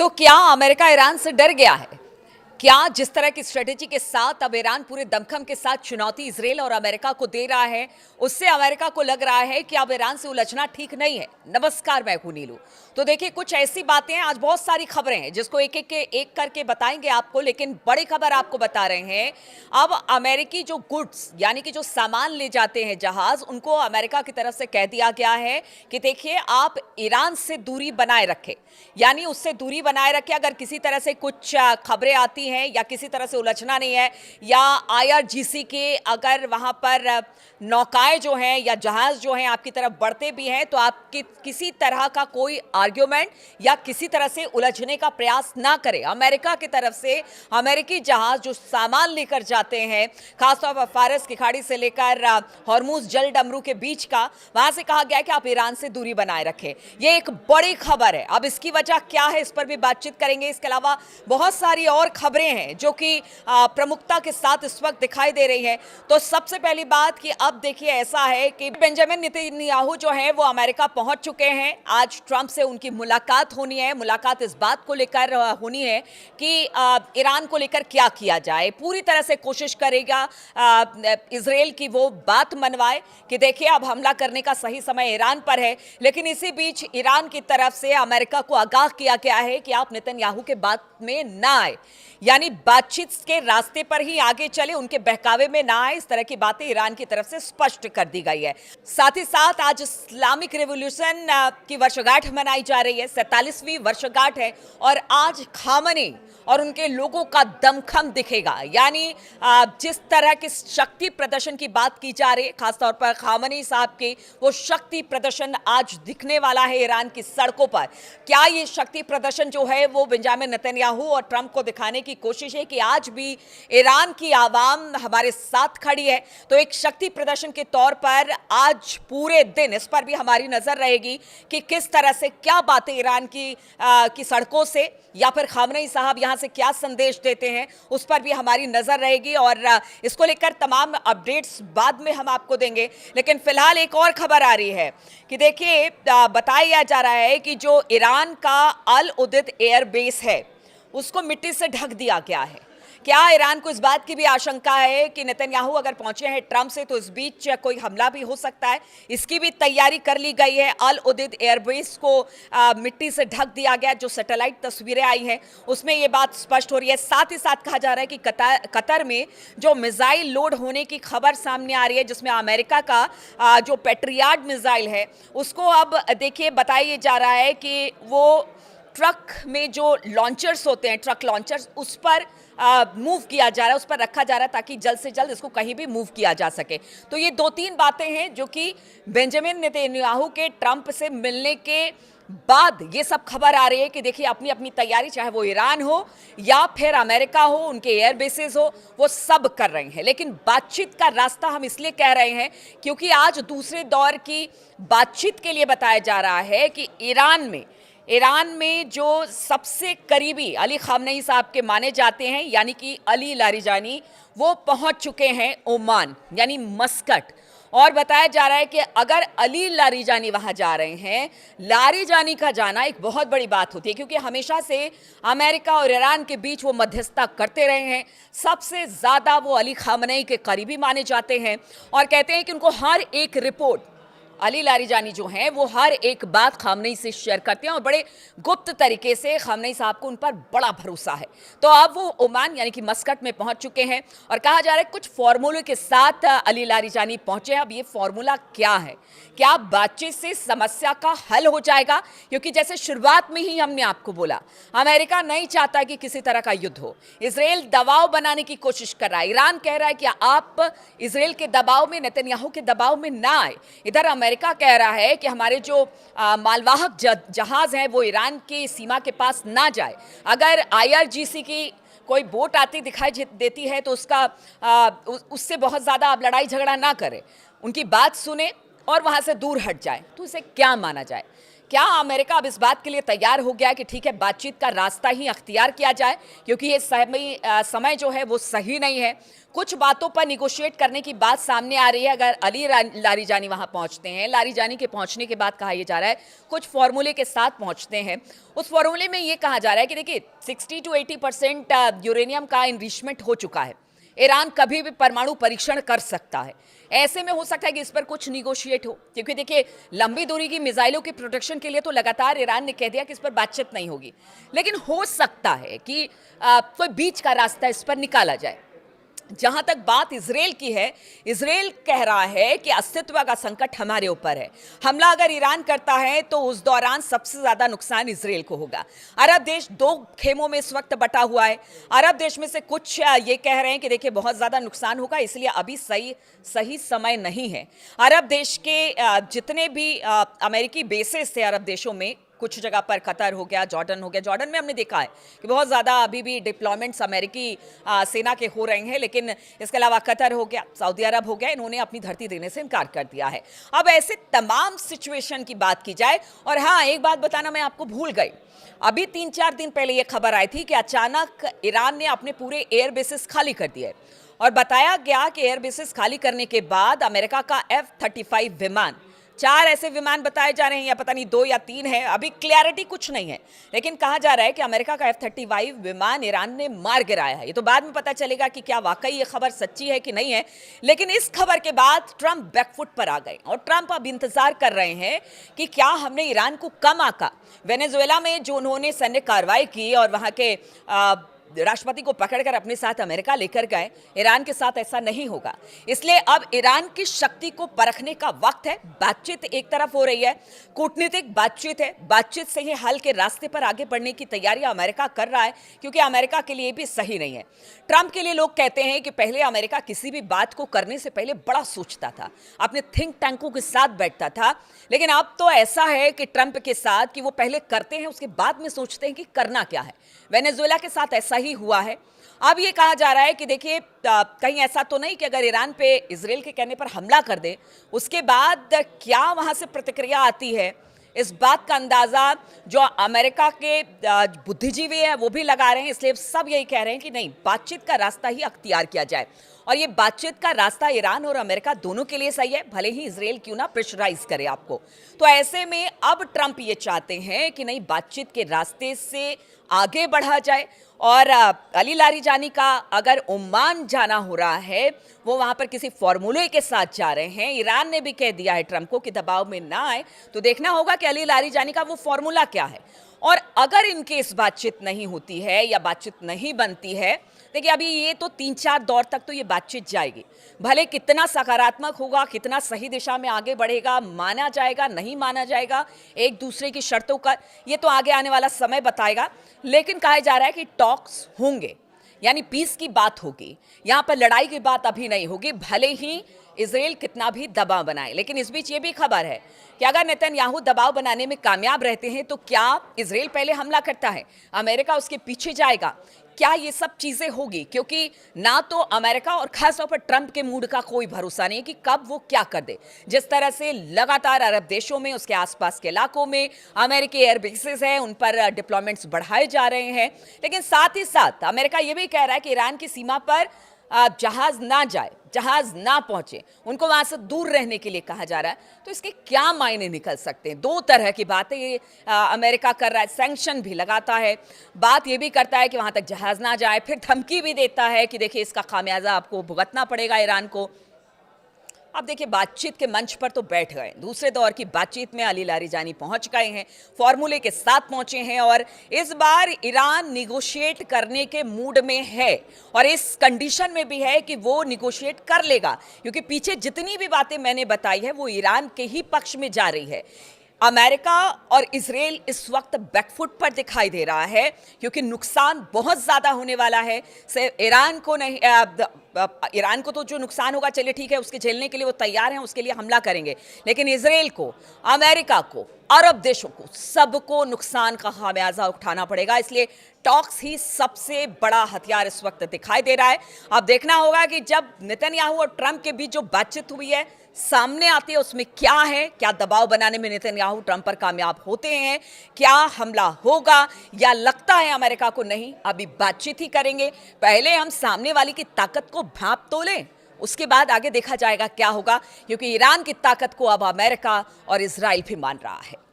तो क्या America Iran से डर गया है? क्या जिस तरह की स्ट्रेटेजी के साथ अब ईरान पूरे दमखम के साथ चुनौती इजराइल और अमेरिका को दे रहा है, उससे अमेरिका को लग रहा है कि अब ईरान से उलझना ठीक नहीं है? नमस्कार, मैं हूं नीलू। तो देखिए, कुछ ऐसी बातें हैं, आज बहुत सारी खबरें हैं जिसको एक करके बताएंगे आपको, लेकिन बड़ी खबर आपको बता रहे हैं। अब अमेरिकी जो गुड्स यानी कि जो सामान ले जाते हैं जहाज, उनको अमेरिका की तरफ से कह दिया गया है कि देखिए, आप ईरान से दूरी बनाए रखें, यानी उससे दूरी बनाए रखें। अगर किसी तरह से कुछ खबरें आती हैं या किसी तरह से उलझना नहीं है, या आईआरजीसी के अगर वहां पर नौकाएं जो हैं या जहाज जो हैं आपकी तरफ बढ़ते भी हैं, तो आपकी किसी तरह का कोई आर्ग्यूमेंट या किसी तरह से उलझने का प्रयास ना करें। अमेरिका की तरफ से अमेरिकी जहाज जो सामान लेकर जाते हैं, खासतौर पर फारस की खाड़ी से लेकर हॉर्मुज जल डमरू के बीच का, वहां से कहा गया है कि आप ईरान से दूरी बनाए रखें। यह एक बड़ी खबर है। अब इसकी वजह क्या है, इस पर भी बातचीत करेंगे। इसके अलावा बहुत सारी और खबरें हैं जो कि प्रमुखता के साथ इस वक्त दिखाई दे रही हैं। तो सबसे पहली बात कि अब देखिए, ऐसा है कि बेंजामिन नेतन्याहू जो है वो अमेरिका पहुंच चुके हैं। आज ट्रंप से उनकी मुलाकात होनी है। मुलाकात इस बात को लेकर होनी है कि ईरान को लेकर क्या किया जाए। पूरी तरह से कोशिश करेगा इजराइल की वो बात मनवाए कि देखिए, अब हमला करने का सही समय ईरान पर है। लेकिन इसी बीच ईरान की तरफ से अमेरिका को आगाह किया गया है कि आप नेतन्याहू के बात में ना आए, यानी बातचीत के रास्ते पर ही आगे चले, उनके बहकावे में ना आए। इस तरह की बातें ईरान की तरफ से स्पष्ट कर दी गई है। साथ ही साथ आज इस्लामिक रिवॉल्यूशन की वर्षगांठ मनाई जा रही है, 47वीं वर्षगांठ है। और आज खामनी और उनके लोगों का दमखम दिखेगा, यानी जिस तरह के शक्ति प्रदर्शन की बात की जा रही है, खासतौर पर खामनी साहब के, वो शक्ति प्रदर्शन आज दिखने वाला है ईरान की सड़कों पर। क्या ये शक्ति प्रदर्शन जो है वो बेंजामिन नेतन्याहू और ट्रंप को दिखाने की कोशिश है कि आज भी ईरान की आवाम हमारे साथ खड़ी है? तो एक शक्ति प्रदर्शन के तौर पर आज पूरे दिन इस पर भी हमारी नजर रहेगी कि किस तरह से क्या बातें ईरान की सड़कों से या फिर खामनेई साहब यहां से क्या संदेश देते हैं, उस पर भी हमारी नजर रहेगी। और इसको लेकर तमाम अपडेट्स बाद में हम आपको देंगे। लेकिन फिलहाल एक और खबर आ रही है कि देखिए, बताया जा रहा है कि जो ईरान का अल उदैद एयरबेस है उसको मिट्टी से ढक दिया गया है। क्या ईरान को इस बात की भी आशंका है कि नेतन्याहू अगर पहुंचे हैं ट्रंप से तो इस बीच कोई हमला भी हो सकता है? इसकी भी तैयारी कर ली गई है। अल उदैद एयरबेस को मिट्टी से ढक दिया गया। जो सैटेलाइट तस्वीरें आई हैं उसमें ये बात स्पष्ट हो रही है। साथ ही साथ कहा जा रहा है कि कतर में जो मिसाइल लोड होने की खबर सामने आ रही है, जिसमें अमेरिका का जो पेट्रियाट मिसाइल है उसको अब देखिए बताया जा रहा है कि वो ट्रक में जो लॉन्चर्स होते हैं, ट्रक लॉन्चर्स, उस पर मूव किया जा रहा है, उस पर रखा जा रहा है ताकि जल्द से जल्द इसको कहीं भी मूव किया जा सके। तो ये 2-3 बातें हैं जो कि बेंजामिन नेतन्याहू के ट्रंप से मिलने के बाद ये सब खबर आ रही है कि देखिए, अपनी अपनी तैयारी, चाहे वो ईरान हो या फिर अमेरिका हो, उनके एयर बेसेस हो, वो सब कर रहे हैं। लेकिन बातचीत का रास्ता हम इसलिए कह रहे हैं क्योंकि आज दूसरे दौर की बातचीत के लिए बताया जा रहा है कि ईरान में जो सबसे करीबी अली खामनेई साहब के माने जाते हैं, यानी कि अली लारिजानी, वो पहुंच चुके हैं ओमान यानी मस्कट। और बताया जा रहा है कि अगर अली लारिजानी वहां जा रहे हैं, लारिजानी का जाना एक बहुत बड़ी बात होती है क्योंकि हमेशा से अमेरिका और ईरान के बीच वो मध्यस्थता करते रहे हैं। सबसे ज़्यादा वो अली खामनेई के करीबी माने जाते हैं और कहते हैं कि उनको हर एक रिपोर्ट, अली लारिजानी जो हैं वो हर एक बात खामनेई से शेयर करते हैं और बड़े गुप्त तरीके से खामनेई साहब को उन पर बड़ा भरोसा है। तो अब वो ओमान यानी कि मस्कट में पहुंच चुके हैं और कहा जा रहा है कुछ फॉर्मूले के साथ अली लारिजानी पहुंचे हैं। अब ये फॉर्मूला क्या है? क्या बातचीत से समस्या का हल हो जाएगा? क्योंकि जैसे शुरुआत में ही हमने आपको बोला, अमेरिका नहीं चाहता कि किसी तरह का युद्ध हो। इजराइल दबाव बनाने की कोशिश कर रहा है। ईरान कह रहा है कि आप इजराइल के दबाव में, नेतन्याहू के दबाव में ना आए। इधर अमेरिका कह रहा है कि हमारे जो मालवाहक जहाज हैं वो ईरान की सीमा के पास ना जाए। अगर आईआरजीसी की कोई बोट आती दिखाई देती है तो उससे बहुत ज़्यादा आप लड़ाई झगड़ा ना करें, उनकी बात सुने और वहाँ से दूर हट जाए। तो इसे क्या माना जाए? क्या अमेरिका अब इस बात के लिए तैयार हो गया है कि ठीक है, बातचीत का रास्ता ही अख्तियार किया जाए, क्योंकि ये समय जो है वो सही नहीं है। कुछ बातों पर निगोशिएट करने की बात सामने आ रही है। अगर लारीजानी वहां पहुंचते हैं, लारीजानी के पहुंचने के बाद कहा यह जा रहा है कुछ फॉर्मूले के साथ पहुंचते हैं। उस फॉर्मूले में ये कहा जा रहा है कि देखिए 60 to 80% यूरेनियम का इनरिचमेंट हो चुका है। ईरान कभी भी परमाणु परीक्षण कर सकता है। ऐसे में हो सकता है कि इस पर कुछ निगोशिएट हो, क्योंकि देखिए लंबी दूरी की मिसाइलों की प्रोटेक्शन के लिए तो लगातार ईरान ने कह दिया कि इस पर बातचीत नहीं होगी, लेकिन हो सकता है कि कोई बीच का रास्ता इस पर निकाला जाए। जहां तक बात इजराइल की है, इजराइल कह रहा है कि अस्तित्व का संकट हमारे ऊपर है। हमला अगर ईरान करता है तो उस दौरान सबसे ज्यादा नुकसान इजराइल को होगा। अरब देश दो खेमों में इस वक्त बटा हुआ है। अरब देश में से कुछ ये कह रहे हैं कि देखिए बहुत ज्यादा नुकसान होगा, इसलिए अभी सही समय नहीं है। अरब देश के जितने भी अमेरिकी बेसेस थे अरब देशों में, कुछ जगह पर कतर हो गया, जॉर्डन हो गया। जॉर्डन में हमने देखा है कि बहुत ज़्यादा अभी भी डिप्लॉयमेंट्स अमेरिकी सेना के हो रहे हैं, लेकिन इसके अलावा कतर हो गया, सऊदी अरब हो गया, इन्होंने अपनी धरती देने से इनकार कर दिया है। अब ऐसे तमाम सिचुएशन की बात की जाए, और हाँ, एक बात बताना मैं आपको भूल गई। अभी 3-4 दिन पहले यह खबर आई थी कि अचानक ईरान ने अपने पूरे एयर बेसिस खाली कर दिए, और बताया गया कि एयर बेसिस खाली करने के बाद अमेरिका का F-35 विमान, 4 ऐसे विमान बताए जा रहे हैं, या पता नहीं 2 या 3 है, अभी क्लैरिटी कुछ नहीं है, लेकिन कहा जा रहा है कि अमेरिका का F-35 विमान ईरान ने मार गिराया है। ये तो बाद में पता चलेगा कि क्या वाकई ये खबर सच्ची है कि नहीं है। लेकिन इस खबर के बाद ट्रंप बैकफुट पर आ गए, और ट्रंप अब इंतजार कर रहे हैं कि क्या हमने ईरान को कम आका। वेनेजुएला में जो उन्होंने सैन्य कार्रवाई की और वहां के राष्ट्रपति को पकड़कर अपने साथ अमेरिका लेकर गए, ईरान के साथ ऐसा नहीं होगा। इसलिए अब ईरान की शक्ति को परखने का वक्त है। बातचीत एक तरफ हो रही है, कूटनीतिक बातचीत है, बातचीत से ही हल के रास्ते पर आगे बढ़ने की तैयारियां अमेरिका कर रहा है, क्योंकि अमेरिका के लिए भी सही नहीं है। ट्रंप के लिए लोग कहते हैं कि पहले अमेरिका किसी भी बात को करने से पहले बड़ा सोचता था, अपने थिंक टैंकों के साथ बैठता था, लेकिन अब तो ऐसा है कि ट्रंप के साथ कि वो पहले करते हैं, उसके बाद में सोचते हैं कि करना क्या है। वेनेजुएला के साथ ऐसा ही हुआ है। अब ये कहा जा रहा है कि देखिए कहीं ऐसा तो नहीं कि अगर ईरान पे इजराइल के कहने पर हमला कर दे, उसके बाद क्या वहां से प्रतिक्रिया आती है, इस बात का अंदाजा जो अमेरिका के बुद्धिजीवी है वो भी लगा रहे हैं। इसलिए सब यही कह रहे हैं कि नहीं, बातचीत का रास्ता ही अख्तियार किया जाए, और ये बातचीत का रास्ता ईरान और अमेरिका दोनों के लिए सही है, भले ही इजराइल क्यों ना प्रेशराइज करे आपको। तो ऐसे में अब ट्रंप ये चाहते हैं कि नहीं, बातचीत के रास्ते से आगे बढ़ा जाए। और अली लारीजानी का अगर ओमान जाना हो रहा है, वो वहां पर किसी फॉर्मूले के साथ जा रहे हैं। ईरान ने भी कह दिया है ट्रंप को कि दबाव में ना आए, तो देखना होगा कि अली लारीजानी का वो फॉर्मूला क्या है। और अगर इनकेस बातचीत नहीं होती है या बातचीत नहीं बनती है, देखिए अभी ये तो 3-4 दौर तक तो ये बातचीत जाएगी, भले कितना सकारात्मक होगा, कितना सही दिशा में आगे बढ़ेगा, माना जाएगा नहीं माना जाएगा एक दूसरे की शर्तों का, ये तो आगे आने वाला समय बताएगा। लेकिन कहा जा रहा है कि टॉक्स होंगे, यानी पीस की बात होगी, यहाँ पर लड़ाई की बात अभी नहीं होगी, भले ही इजराइल कितना भी दबाव बनाए। लेकिन इस बीच ये भी खबर है कि अगर नेतन्याहू दबाव बनाने में कामयाब रहते हैं तो क्या इजराइल पहले हमला करता है, अमेरिका उसके पीछे जाएगा, क्या ये सब चीजें होगी? क्योंकि ना तो अमेरिका और खासतौर पर ट्रंप के मूड का कोई भरोसा नहीं कि कब वो क्या कर दे। जिस तरह से लगातार अरब देशों में, उसके आसपास के इलाकों में अमेरिकी एयर बेसेस हैं, उन पर डिप्लॉयमेंट्स बढ़ाए जा रहे हैं, लेकिन साथ ही साथ अमेरिका ये भी कह रहा है कि ईरान की सीमा पर जहाज ना जाए, जहाज ना पहुंचे, उनको वहां से दूर रहने के लिए कहा जा रहा है। तो इसके क्या मायने निकल सकते हैं? दो तरह की बातें ये अमेरिका कर रहा है, सैंक्शन भी लगाता है, बात ये भी करता है कि वहां तक जहाज ना जाए, फिर धमकी भी देता है कि देखिए इसका खामियाजा आपको भुगतना पड़ेगा ईरान को। अब देखिए बातचीत के मंच पर तो बैठ गए, दूसरे दौर की बातचीत में अली लारीजानी पहुंच गए हैं, फॉर्मूले के साथ पहुंचे हैं, और इस बार ईरान निगोशिएट करने के मूड में है, और इस कंडीशन में भी है कि वो निगोशिएट कर लेगा, क्योंकि पीछे जितनी भी बातें मैंने बताई है वो ईरान के ही पक्ष में जा रही है। अमेरिका और इजराइल इस वक्त बैकफुट पर दिखाई दे रहा है, क्योंकि नुकसान बहुत ज्यादा होने वाला है। सिर्फ ईरान को नहीं, ईरान को तो जो नुकसान होगा चलिए ठीक है, उसके झेलने के लिए वो तैयार हैं, उसके लिए हमला करेंगे, लेकिन इजराइल को, अमेरिका को, अरब देशों को, सबको नुकसान का खामियाजा उठाना पड़ेगा। इसलिए टॉक्स ही सबसे बड़ा हथियार इस वक्त दिखाई दे रहा है। अब देखना होगा कि जब नेतन्याहू और ट्रंप के बीच जो बातचीत हुई है, सामने आती है उसमें क्या है, क्या दबाव बनाने में नेतन्याहू ट्रंप पर कामयाब होते हैं, क्या हमला होगा, या लगता है अमेरिका को नहीं, अभी बातचीत ही करेंगे। पहले हम सामने वाली की ताकत को भांप तो लें, उसके बाद आगे देखा जाएगा क्या होगा, क्योंकि ईरान की ताकत को अब अमेरिका और इजराइल भी मान रहा है।